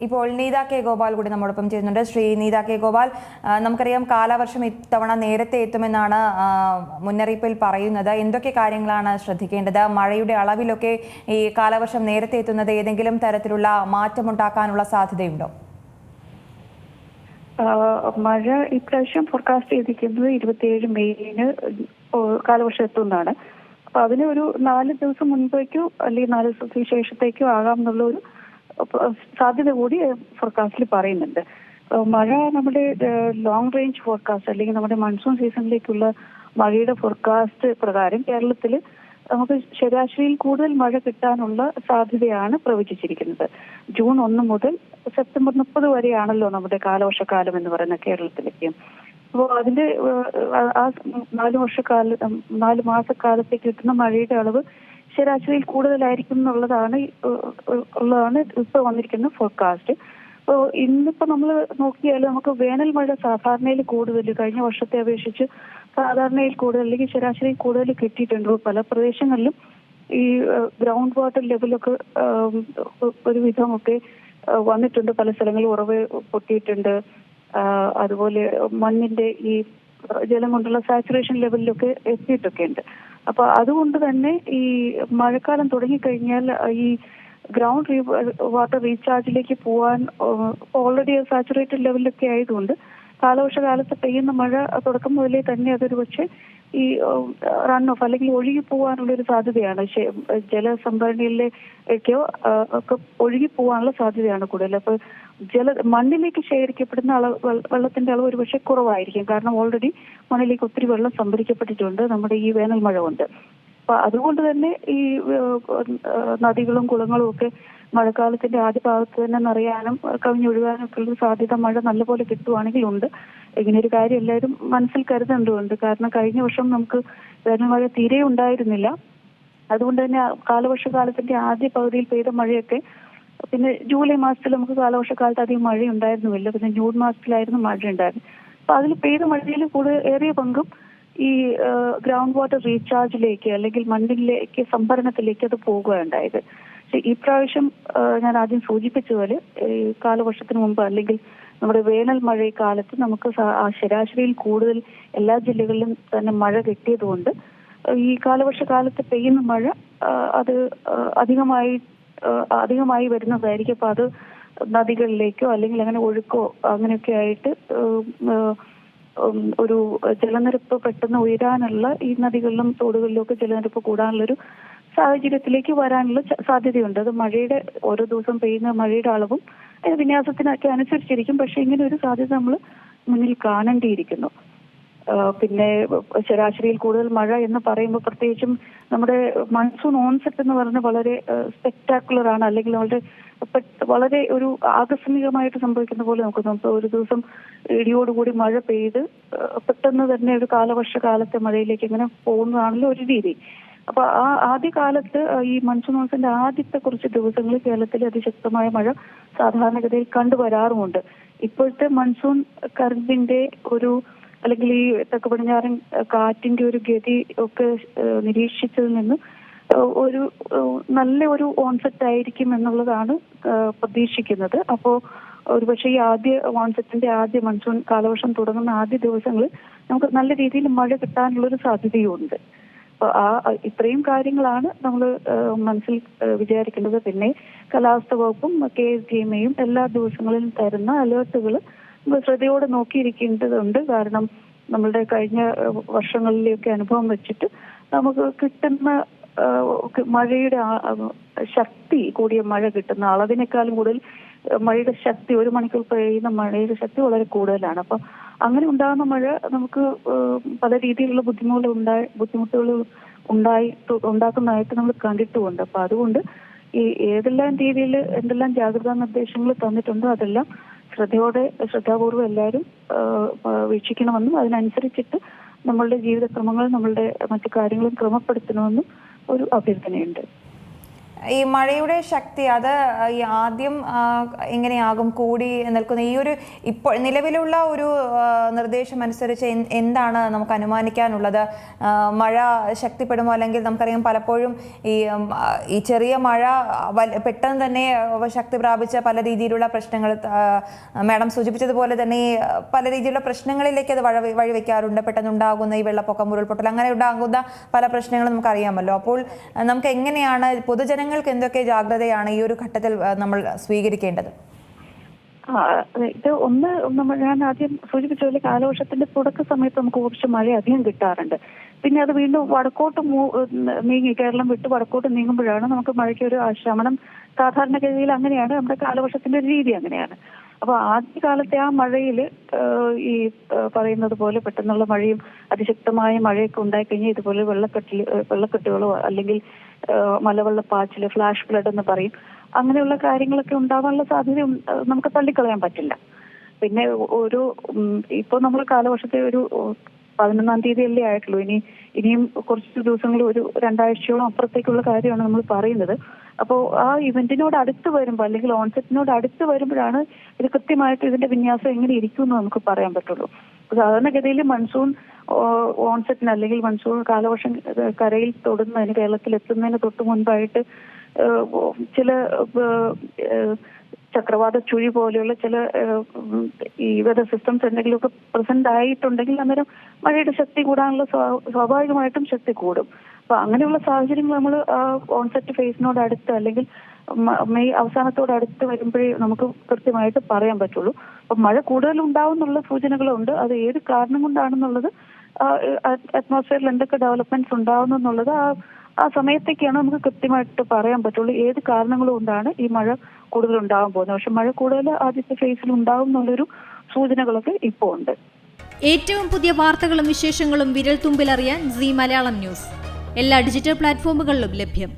ഇപ്പോൾ നീത കെ ഗോപാൽ കൂടി നമ്മോടൊപ്പം ചെയ്യുന്നുണ്ട്. ശ്രീ നീത കെ ഗോപാൽ, നമുക്കറിയാം കാലവർഷം ഇത്തവണ നേരത്തെ എത്തുമെന്നാണ് മുന്നറിയിപ്പിൽ പറയുന്നത്. എന്തൊക്കെ കാര്യങ്ങളാണ് ശ്രദ്ധിക്കേണ്ടത്? മഴയുടെ അളവിലൊക്കെ ഈ കാലവർഷം നേരത്തെ എത്തുന്നത് ഏതെങ്കിലും തരത്തിലുള്ള മാറ്റമുണ്ടാക്കാനുള്ള സാധ്യതയുണ്ടോ? മഴ ഇപ്രാവശ്യം ഫോർകാസ്റ്റ് ചെയ്തിരിക്കുന്നത് 27 മെയ്യിന് കാലവർഷം എത്തുന്നതാണ്. അപ്പൊ അതിന് ഒരു 4 ദിവസം മുൻപേക്കോ അല്ലെങ്കിൽ 4 ദിവസത്തിന് ശേഷത്തേക്കോ ആകാം എന്നുള്ള ഒരു സാധ്യത കൂടി ഫോർകാസ്റ്റിൽ പറയുന്നുണ്ട്. മഴ നമ്മുടെ ലോങ് റേഞ്ച് ഫോർകാസ്റ്റ് അല്ലെങ്കിൽ നമ്മുടെ മൺസൂൺ സീസണിലേക്കുള്ള മഴയുടെ ഫോർകാസ്റ്റ് പ്രകാരം കേരളത്തിൽ നമുക്ക് ശരാശരിയിൽ കൂടുതൽ മഴ കിട്ടാനുള്ള സാധ്യതയാണ് പ്രവചിച്ചിരിക്കുന്നത്. ജൂൺ 1 മുതൽ സെപ്റ്റംബർ 30 വരെയാണല്ലോ നമ്മുടെ കാലവർഷക്കാലം എന്ന് പറയുന്ന കേരളത്തിലേക്ക്. അപ്പോൾ അതിന്റെ ആ 4 മാസക്കാലത്തേക്ക് കിട്ടുന്ന മഴയുടെ അളവ് ശരാശരിയിൽ കൂടുതലായിരിക്കും എന്നുള്ളതാണ് ഇപ്പൊ വന്നിരിക്കുന്ന ഫോർകാസ്റ്റ്. അപ്പോൾ ഇന്നിപ്പോ നമ്മൾ നോക്കിയാൽ നമുക്ക് വേനൽ മഴ സാധാരണയിൽ കൂടുതൽ കഴിഞ്ഞ വർഷത്തെ അപേക്ഷിച്ച് സാധാരണയിൽ കൂടുതൽ അല്ലെങ്കിൽ ശരാശരിയിൽ കൂടുതൽ കിട്ടിയിട്ടുണ്ട്. പല പ്രദേശങ്ങളിലും ഈ ഗ്രൗണ്ട് വാട്ടർ ലെവലൊക്കെ ഒരുവിധമൊക്കെ വന്നിട്ടുണ്ട്. പല സ്ഥലങ്ങളിൽ ഉറവ് പൊട്ടിയിട്ടുണ്ട്. അതുപോലെ മണ്ണിന്റെ ഈ ജലം കൊണ്ടുള്ള സാച്ചുറേഷൻ ലെവലിലൊക്കെ എത്തിയിട്ടൊക്കെ ഉണ്ട്. അപ്പൊ അതുകൊണ്ട് തന്നെ ഈ മഴക്കാലം തുടങ്ങിക്കഴിഞ്ഞാൽ ഈ ഗ്രൗണ്ട് വാട്ടർ റീചാർജിലേക്ക് പോവാൻ ഓൾറെഡി സാച്ചുറേറ്റഡ് ലെവലിലൊക്കെ ആയതുകൊണ്ട് കാലവർഷകാലത്ത് പെയ്യുന്ന മഴ തുടക്കം മുതലേ തന്നെ അതൊരു പക്ഷേ ഈ റൺ ഓഫ് അല്ലെങ്കിൽ ഒഴുകി പോകാനുള്ള ഒരു സാധ്യതയാണ്. ജലസംഭരണിയിലേക്കോ ഒക്കെ ഒഴുകി പോകാനുള്ള സാധ്യതയാണ് കൂടുതൽ. അപ്പൊ മണ്ണിലേക്ക് ശേഖരിക്കപ്പെടുന്ന വെള്ളത്തിന്റെ അളവ് ഒരു പക്ഷേ കുറവായിരിക്കും. കാരണം ഓൾറെഡി മണ്ണിലേക്ക് ഒത്തിരി വെള്ളം സംഭരിക്കപ്പെട്ടിട്ടുണ്ട് നമ്മുടെ ഈ വേനൽ മഴ കൊണ്ട്. അപ്പൊ അതുകൊണ്ട് തന്നെ ഈ നദികളും കുളങ്ങളും ഒക്കെ മഴക്കാലത്തിന്റെ ആദ്യ ഭാഗത്ത് തന്നെ നിറയാനും കവിഞ്ഞൊഴുകാനും ഒക്കെ ഉള്ള സാധ്യത മഴ നല്ലപോലെ കിട്ടുവാണെങ്കിൽ ഉണ്ട്. ഇങ്ങനെയൊരു കാര്യം എല്ലാവരും മനസ്സിൽ കരുതേണ്ടതുണ്ട്. കാരണം കഴിഞ്ഞ വർഷം നമുക്ക് വേനൽ മഴ തീരെ ഉണ്ടായിരുന്നില്ല. അതുകൊണ്ട് തന്നെ കാലവർഷകാലത്തിന്റെ ആദ്യ പകുതിയിൽ പെയ്ത മഴയൊക്കെ പിന്നെ ജൂലൈ മാസത്തിൽ നമുക്ക് കാലവർഷക്കാലത്ത് അധികം മഴ ഉണ്ടായിരുന്നുമില്ല. പിന്നെ ജൂൺ മാസത്തിലായിരുന്നു മഴ ഉണ്ടായിരുന്നത്. അപ്പൊ അതിൽ പെയ്ത മഴയിൽ ഏറിയ പങ്കും ഈ ഗ്രൗണ്ട് വാട്ടർ റീചാർജിലേക്ക് അല്ലെങ്കിൽ മണ്ണിലേക്ക് സംഭരണത്തിലേക്ക് അത് പോകുകയുണ്ടായത്. പക്ഷെ ഈ പ്രാവശ്യം ഞാൻ ആദ്യം സൂചിപ്പിച്ചതുപോലെ കാലവർഷത്തിന് മുമ്പ് അല്ലെങ്കിൽ നമ്മുടെ വേനൽ മഴക്കാലത്ത് നമുക്ക് ശരാശരിയിൽ കൂടുതൽ എല്ലാ ജില്ലകളിലും തന്നെ മഴ കിട്ടിയതുകൊണ്ട് ഈ കാലവർഷകാലത്ത് പെയ്യുന്ന മഴ അത് അധികമായി വരുന്നതായിരിക്കും. അപ്പൊ അത് നദികളിലേക്കോ അല്ലെങ്കിൽ അങ്ങനെ ഒഴുക്കോ അങ്ങനെയൊക്കെ ആയിട്ട് ഒരു ജലനിരപ്പ് പെട്ടെന്ന് ഉയരാനുള്ള ഈ നദികളിലും തോടുകളിലും ഒക്കെ ജലനിരപ്പ് കൂടാനുള്ളൊരു സാഹചര്യത്തിലേക്ക് വരാനുള്ള സാധ്യതയുണ്ട്. അത് മഴയുടെ ഓരോ ദിവസം പെയ്യുന്ന മഴയുടെ അളവും വിന്യാസത്തിനൊക്കെ അനുസരിച്ചിരിക്കും. പക്ഷെ ഇങ്ങനെ ഒരു സാധ്യത നമ്മൾ മുന്നിൽ കാണേണ്ടിയിരിക്കുന്നു. പിന്നെ ശരാശരിയിൽ കൂടുതൽ മഴ എന്ന് പറയുമ്പോൾ പ്രത്യേകിച്ചും നമ്മുടെ മൺസൂൺ ഓൺസെറ്റ് എന്ന് പറഞ്ഞാൽ വളരെ സ്പെക്ടാക്കുലർ ആണ്, അല്ലെങ്കിൽ വളരെ ഒരു ആകസ്മികമായിട്ട് സംഭവിക്കുന്ന പോലെ നമുക്ക് ഒരു ദിവസം ഇടിയോടുകൂടി മഴ പെയ്ത് പെട്ടെന്ന് തന്നെ ഒരു കാലവർഷകാലത്തെ മഴയിലേക്ക് ഇങ്ങനെ പോകുന്നതാണല്ലോ ഒരു രീതി. അപ്പൊ ആ ആദ്യകാലത്ത് ഈ മൺസൂൺ ഓൺസെറ്റിന്റെ ആദ്യത്തെ കുറച്ച് ദിവസങ്ങളിൽ കേരളത്തിൽ അതിശക്തമായ മഴ സാധാരണഗതിയിൽ കണ്ടുവരാറുമുണ്ട്. ഇപ്പോഴത്തെ മൺസൂൺ കറന്റിന്റെ ഒരു അല്ലെങ്കിൽ ഈ തെക്ക് പടിഞ്ഞാറൻ കാറ്റിന്റെ ഒരു ഗതി ഒക്കെ നിരീക്ഷിച്ചതിൽ നിന്ന് ഒരു നല്ല ഒരു ഓൺസെറ്റ് ആയിരിക്കും എന്നുള്ളതാണ് പ്രതീക്ഷിക്കുന്നത്. അപ്പോൾ ഒരുപക്ഷെ ഈ ആദ്യ മൺസൂൺ കാലവർഷം തുടങ്ങുന്ന ആദ്യ ദിവസങ്ങളിൽ നമുക്ക് നല്ല രീതിയിൽ മഴ കിട്ടാനുള്ളൊരു സാധ്യതയുണ്ട്. അപ്പൊ ഇത്രയും കാര്യങ്ങളാണ് നമ്മൾ മനസ്സിൽ വിചാരിക്കേണ്ടത്. പിന്നെ കാലാവസ്ഥ വകുപ്പും KSDMAയും എല്ലാ ദിവസങ്ങളിലും തരുന്ന അലേർട്ടുകൾ ശ്രദ്ധയോടെ നോക്കിയിരിക്കേണ്ടതുണ്ട്. കാരണം നമ്മളുടെ കഴിഞ്ഞ വർഷങ്ങളിലെയൊക്കെ അനുഭവം വെച്ചിട്ട് നമുക്ക് കിട്ടുന്ന മഴയുടെ ശക്തി കൂടിയ മഴ കിട്ടുന്ന അളവിനേക്കാളും കൂടുതൽ മഴയുടെ ശക്തി ഒരു മണിക്കൂർ പെയ്യുന്ന മഴയുടെ ശക്തി വളരെ കൂടുതലാണ്. അപ്പൊ അങ്ങനെ ഉണ്ടാകുന്ന മഴ നമുക്ക് പല രീതിയിലുള്ള ബുദ്ധിമുട്ടുകൾ ഉണ്ടാക്കുന്നതായിട്ട് നമ്മൾ കണ്ടിട്ടുമുണ്ട്. അപ്പൊ അതുകൊണ്ട് ഈ ഏതെല്ലാം രീതിയിൽ എന്തെല്ലാം ജാഗ്രതാ നിർദ്ദേശങ്ങൾ തന്നിട്ടുണ്ടോ അതെല്ലാം ശ്രദ്ധാപൂർവ്വം എല്ലാവരും വീക്ഷിക്കണമെന്നും അതിനനുസരിച്ചിട്ട് നമ്മളുടെ ജീവിതക്രമങ്ങൾ നമ്മളുടെ മറ്റു കാര്യങ്ങളും ക്രമപ്പെടുത്തണമെന്നും ഒരു അഭ്യർത്ഥനയുണ്ട്. ഈ മഴയുടെ ശക്തി അത് ഈ ആദ്യം എങ്ങനെയാകും കൂടി നിൽക്കുന്ന ഈ ഒരു ഇപ്പോൾ നിലവിലുള്ള ഒരു നിർദ്ദേശം അനുസരിച്ച് എന്താണ് നമുക്ക് അനുമാനിക്കാനുള്ളത്? മഴ ശക്തിപ്പെടുമോ? അല്ലെങ്കിൽ നമുക്കറിയാം പലപ്പോഴും ഈ ചെറിയ മഴ പെട്ടെന്ന് തന്നെ ശക്തി പ്രാപിച്ച പല രീതിയിലുള്ള പ്രശ്നങ്ങൾ, മാഡം സൂചിപ്പിച്ചതുപോലെ തന്നെ പല രീതിയിലുള്ള പ്രശ്നങ്ങളിലേക്ക് അത് വഴിവെക്കാറുണ്ട്. പെട്ടെന്നുണ്ടാകുന്ന ഈ വെള്ളപ്പൊക്കം, ഉരുൾപൊട്ടൽ, അങ്ങനെ ഉണ്ടാകുന്ന പല പ്രശ്നങ്ങളും നമുക്കറിയാമല്ലോ. അപ്പോൾ നമുക്ക് എങ്ങനെയാണ് പൊതുജനങ്ങൾക്ക് എന്തൊക്കെ ജാഗ്രതയാണ് ഈ ഒരു ഘട്ടത്തിൽ നമ്മൾ സ്വീകരിക്കേണ്ടത്? ഇത് ഞാൻ ആദ്യം സൂചിപ്പിച്ച പോലെ കാലവർഷത്തിന്റെ തുടക്ക സമയത്ത് നമുക്ക് കുറച്ച് മഴ അധികം കിട്ടാറുണ്ട്. പിന്നെ അത് വീണ്ടും വടക്കോട്ട് നീങ്ങി, കേരളം വിട്ട് വടക്കോട്ട് നീങ്ങുമ്പോഴാണ് നമുക്ക് മഴയ്ക്ക് ഒരു ശമനം. സാധാരണഗതിയിൽ അങ്ങനെയാണ്, നമ്മുടെ കാലവർഷത്തിന്റെ ഒരു രീതി അങ്ങനെയാണ്. അപ്പൊ ആദ്യകാലത്തെ ആ മഴയിൽ ഈ പറയുന്നത് പോലെ പെട്ടെന്നുള്ള മഴയും അതിശക്തമായ മഴയൊക്കെ ഉണ്ടായിക്കഴിഞ്ഞാൽ ഇതുപോലെ വെള്ളക്കെട്ടുകളോ അല്ലെങ്കിൽ മലവെള്ളപ്പാച്ചില്, ഫ്ലാഷ് ഫ്ലഡ് എന്ന് പറയും, അങ്ങനെയുള്ള കാര്യങ്ങളൊക്കെ ഉണ്ടാവാനുള്ള സാധ്യത നമുക്ക് തള്ളിക്കളയാൻ പറ്റില്ല. പിന്നെ ഇപ്പൊ നമ്മൾ കാലവർഷത്തെ ഒരു 11-ാം തീയതിയല്ലേ ആയിട്ടുള്ളൂ. ഇനിയും കുറച്ച് ദിവസങ്ങൾ, ഒരു 2 ആഴ്ചയോളം അപ്പുറത്തേക്കുള്ള കാര്യമാണ് നമ്മൾ പറയുന്നത്. അപ്പോൾ ആ ഇവന്റിനോട് അടുത്ത് വരുമ്പോൾ അല്ലെങ്കിൽ ഓൺസെറ്റിനോട് അടുത്ത് വരുമ്പോഴാണ് ഇത് കൃത്യമായിട്ട് ഇതിന്റെ വിന്യാസം എങ്ങനെ ഇരിക്കും എന്ന് നമുക്ക് പറയാൻ പറ്റുള്ളൂ. സാധാരണഗതിയിൽ മൺസൂൺ ഓൺസെറ്റിന് അല്ലെങ്കിൽ മൺസൂൺ കാലവർഷം കരയിൽ തൊടുന്നതിന്, കേരളത്തിൽ എത്തുന്നതിന് തൊട്ട് മുൻപായിട്ട് ചില ചക്രവാത ചുഴി പോലെയുള്ള ചില ഈ വെതർ സിസ്റ്റംസ് എന്തെങ്കിലുമൊക്കെ പ്രസന്റ് ആയിട്ടുണ്ടെങ്കിൽ അന്നേരം മഴയുടെ ശക്തി കൂടാനുള്ള സ്വാഭാവികമായിട്ടും ശക്തി കൂടും. അപ്പൊ അങ്ങനെയുള്ള സാഹചര്യങ്ങൾ നമ്മൾ ഓൺസെറ്റ് ഫേസിനോട് അടുത്ത് അല്ലെങ്കിൽ മെയ് അവസാനത്തോട് അടുത്ത് വരുമ്പോഴേ നമുക്ക് കൃത്യമായിട്ട് പറയാൻ പറ്റുള്ളൂ. അപ്പൊ മഴ കൂടുതൽ ഉണ്ടാവും എന്നുള്ള സൂചനകളുണ്ട്. അത് ഏത് കാരണം കൊണ്ടാണെന്നുള്ളത്, അറ്റ്മോസ്ഫിയറിൽ എന്തൊക്കെ ഡെവലപ്മെന്റ്സ് ഉണ്ടാവുന്നു എന്നുള്ളത് ആ സമയത്തേക്കാണ് നമുക്ക് കൃത്യമായിട്ട് പറയാൻ പറ്റുള്ളൂ ഏത് കാരണങ്ങൾ കൊണ്ടാണ് ഈ മഴ കൂടുതൽ ഉണ്ടാവാൻ പോകുന്നത്. പക്ഷെ മഴ കൂടുതൽ ആദ്യത്തെ ഫേസിൽ ഉണ്ടാവും എന്നുള്ളൊരു സൂചനകളൊക്കെ ഇപ്പോൾ ഉണ്ട്. ഏറ്റവും പുതിയ വാർത്തകളും വിശേഷങ്ങളും വിരൽ തുമ്പിലറിയാൻ സീ മലയാളം ന്യൂസ് എല്ലാ ഡിജിറ്റൽ പ്ലാറ്റ്ഫോമുകളിലും ലഭ്യം.